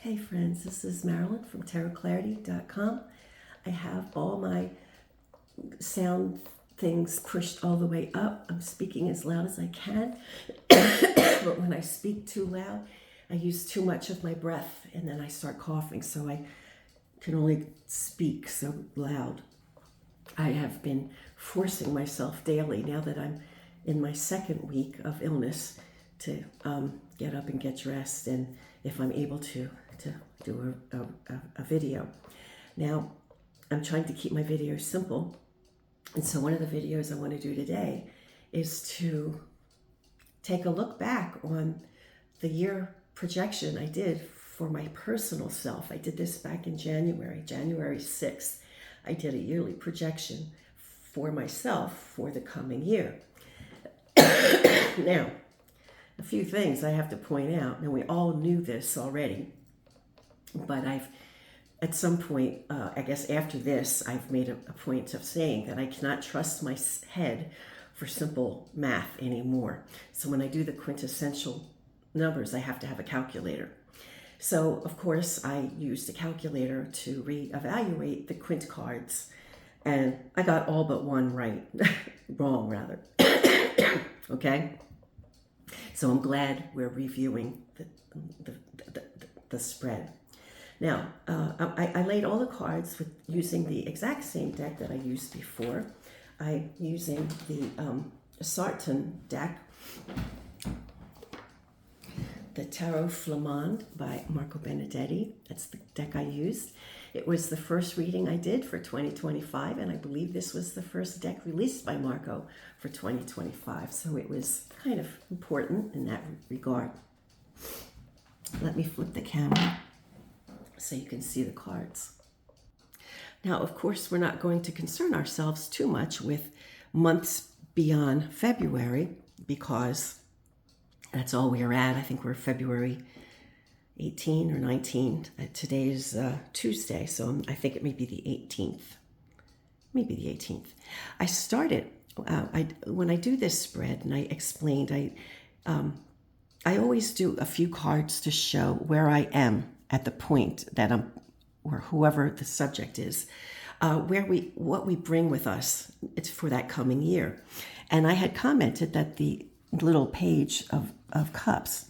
Hey friends, this is Marilyn from tarotclarity.com. I have all my sound things pushed all the way up. I'm speaking as loud as I can, but when I speak too loud, I use too much of my breath and then I start coughing, so I can only speak so loud. I have been forcing myself daily, now that I'm in my second week of illness, to get up and get dressed, and if I'm able to do a video. Now, I'm trying to keep my videos simple, and so one of the videos I want to do today is to take a look back on the year projection I did for my personal self. I did this back in January 6th. I did a yearly projection for myself for the coming year. Now, a few things I have to point out, and we all knew this already, but at some point, I guess after this, I've made a point of saying that I cannot trust my head for simple math anymore. So when I do the quintessential numbers, I have to have a calculator. So, of course, I used a calculator to reevaluate the quint cards, and I got all but one right. Wrong, rather. Okay? So I'm glad we're reviewing the spread. Now, I laid all the cards using the exact same deck that I used before. I'm using the Sarton deck, the Tarot Flamande by Marco Benedetti. That's the deck I used. It was the first reading I did for 2025, and I believe this was the first deck released by Marco for 2025, so it was kind of important in that regard. Let me flip the camera so you can see the cards. Now, of course, we're not going to concern ourselves too much with months beyond February, because that's all we're at. I think we're February 18 or 19. Today's Tuesday, so I think it may be the 18th. Maybe the 18th. I started, when I do this spread, and I explained, I always do a few cards to show where I am at the point that I'm, or whoever the subject is, what we bring with us. It's for that coming year. And I had commented that the little page of cups,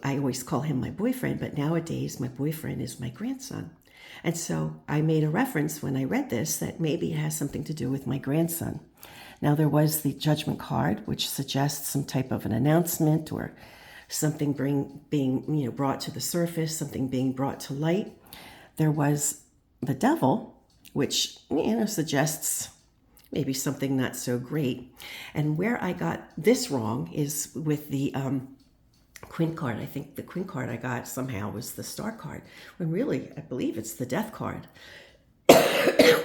I always call him my boyfriend, but nowadays my boyfriend is my grandson. And so I made a reference when I read this that maybe it has something to do with my grandson. Now, there was the Judgment card, which suggests some type of an announcement or something being brought to the surface, something being brought to light. There was the Devil, which suggests maybe something not so great. And where I got this wrong is with the Quint card. I think the Quint card I got somehow was the Star card, when really I believe it's the Death card,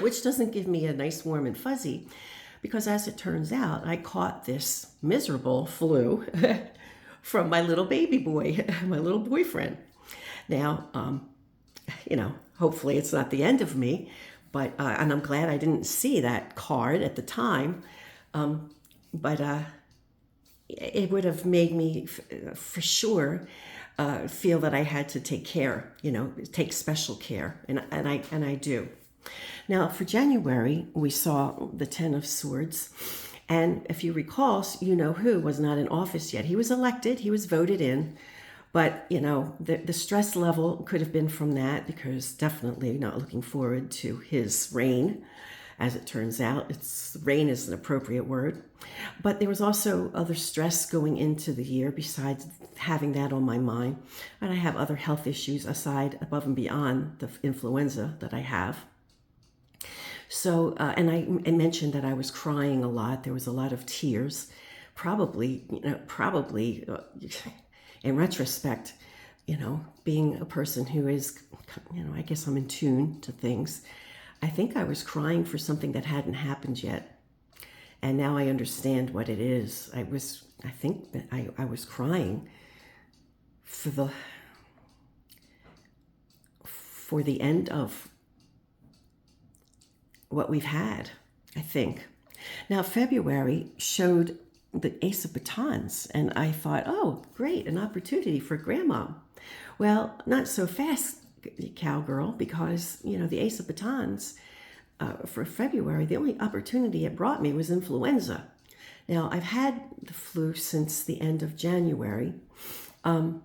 which doesn't give me a nice warm and fuzzy, because as it turns out, I caught this miserable flu from my little baby boy, my little boyfriend. Now, hopefully it's not the end of me, but and I'm glad I didn't see that card at the time, but it would have made me, for sure, feel that I had to take care, take special care, and I do. Now, for January, we saw the Ten of Swords, and if you recall, who was not in office yet. He was elected, he was voted in, but the stress level could have been from that, because definitely not looking forward to his reign. As it turns out, reign is an appropriate word. But there was also other stress going into the year besides having that on my mind. And I have other health issues above and beyond the influenza that I have. So, and I mentioned that I was crying a lot. There was a lot of tears. Probably in retrospect, being a person who is, I guess I'm in tune to things. I think I was crying for something that hadn't happened yet. And now I understand what it is. I think that I was crying for the end of what we've had, I think. Now, February showed the Ace of Batons, and I thought, oh, great, an opportunity for Grandma. Well, not so fast, cowgirl, because, the Ace of Batons for February, the only opportunity it brought me was influenza. Now, I've had the flu since the end of January. And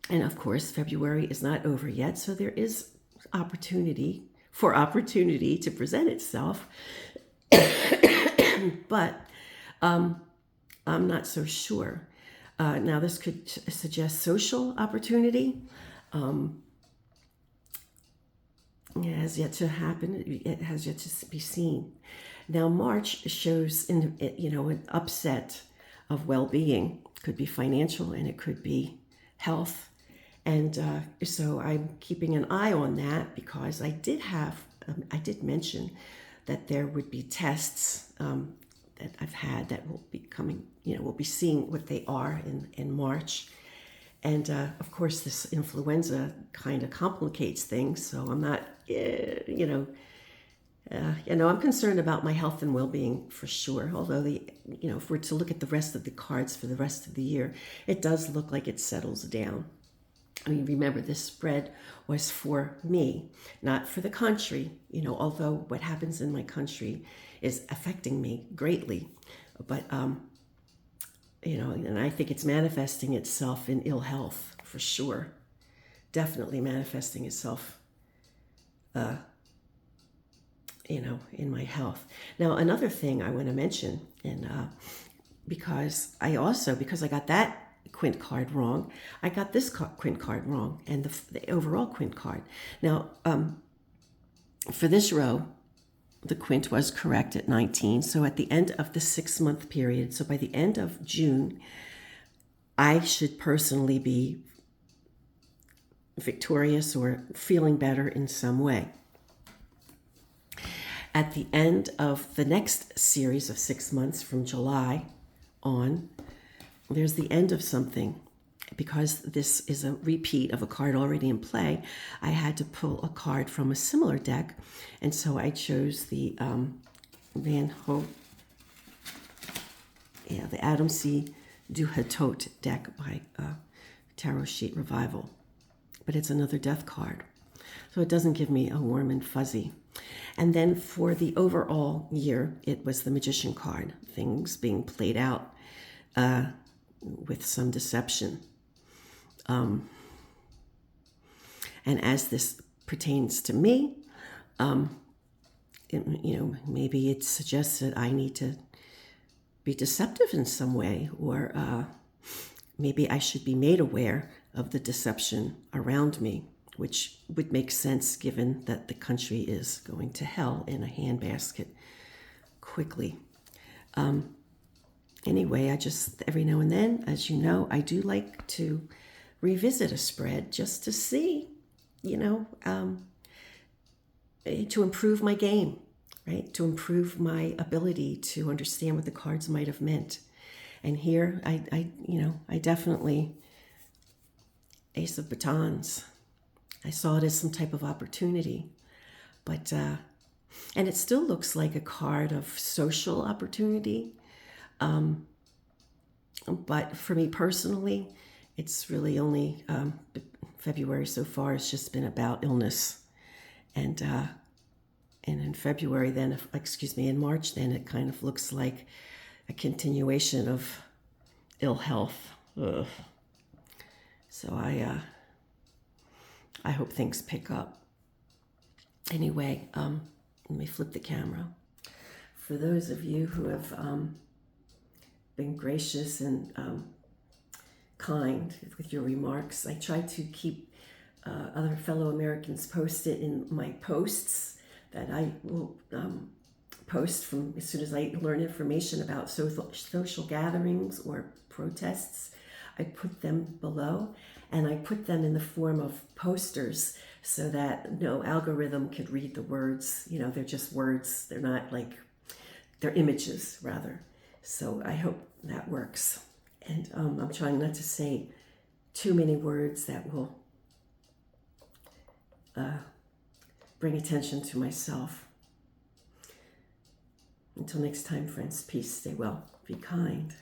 of course, February is not over yet, so there is opportunity to present itself. But I'm not so sure. Now, this could suggest social opportunity. It has yet to happen. It has yet to be seen. Now, March shows an upset of well-being. It could be financial and it could be health. And so I'm keeping an eye on that, because I did mention that there would be tests that I've had that will be coming, we'll be seeing what they are in March. And of course, this influenza kind of complicates things. So I'm not, I'm concerned about my health and well-being for sure. Although if we're to look at the rest of the cards for the rest of the year, it does look like it settles down. I mean, remember, this spread was for me, not for the country, although what happens in my country is affecting me greatly. But, and I think it's manifesting itself in ill health for sure. Definitely manifesting itself, in my health. Now, another thing I want to mention, and because I got that Quint card wrong, I got this Quint card wrong, and the overall Quint card. Now, for this row, the Quint was correct at 19. So at the end of the 6-month period, so by the end of June, I should personally be victorious or feeling better in some way. At the end of the next series of 6 months, from July on, there's the end of something. Because this is a repeat of a card already in play, I had to pull a card from a similar deck, and so I chose the the Adam C. Duhatot deck by Tarot Sheet Revival. But it's another death card, so it doesn't give me a warm and fuzzy. And then for the overall year, it was the Magician card, things being played out with some deception. And as this pertains to me, maybe it suggests that I need to be deceptive in some way, or maybe I should be made aware of the deception around me, which would make sense given that the country is going to hell in a handbasket quickly. Anyway, I just, every now and then, as you know, I do like to revisit a spread just to see, to improve my game, right? To improve my ability to understand what the cards might have meant. And here, I definitely, Ace of Batons, I saw it as some type of opportunity. But, and it still looks like a card of social opportunity. But for me personally, it's really only February so far. It's just been about illness, and in February, then, in March, then it kind of looks like a continuation of ill health. Ugh. So I hope things pick up. Anyway, let me flip the camera. For those of you who have been gracious and kind with your remarks, I try to keep other fellow Americans posted in my posts that I will post from as soon as I learn information about social gatherings or protests. I put them below, and I put them in the form of posters so that no algorithm could read the words. They're just words. They're not like, they're images rather. So I hope that works. And I'm trying not to say too many words that will bring attention to myself. Until next time, friends, peace, stay well, be kind.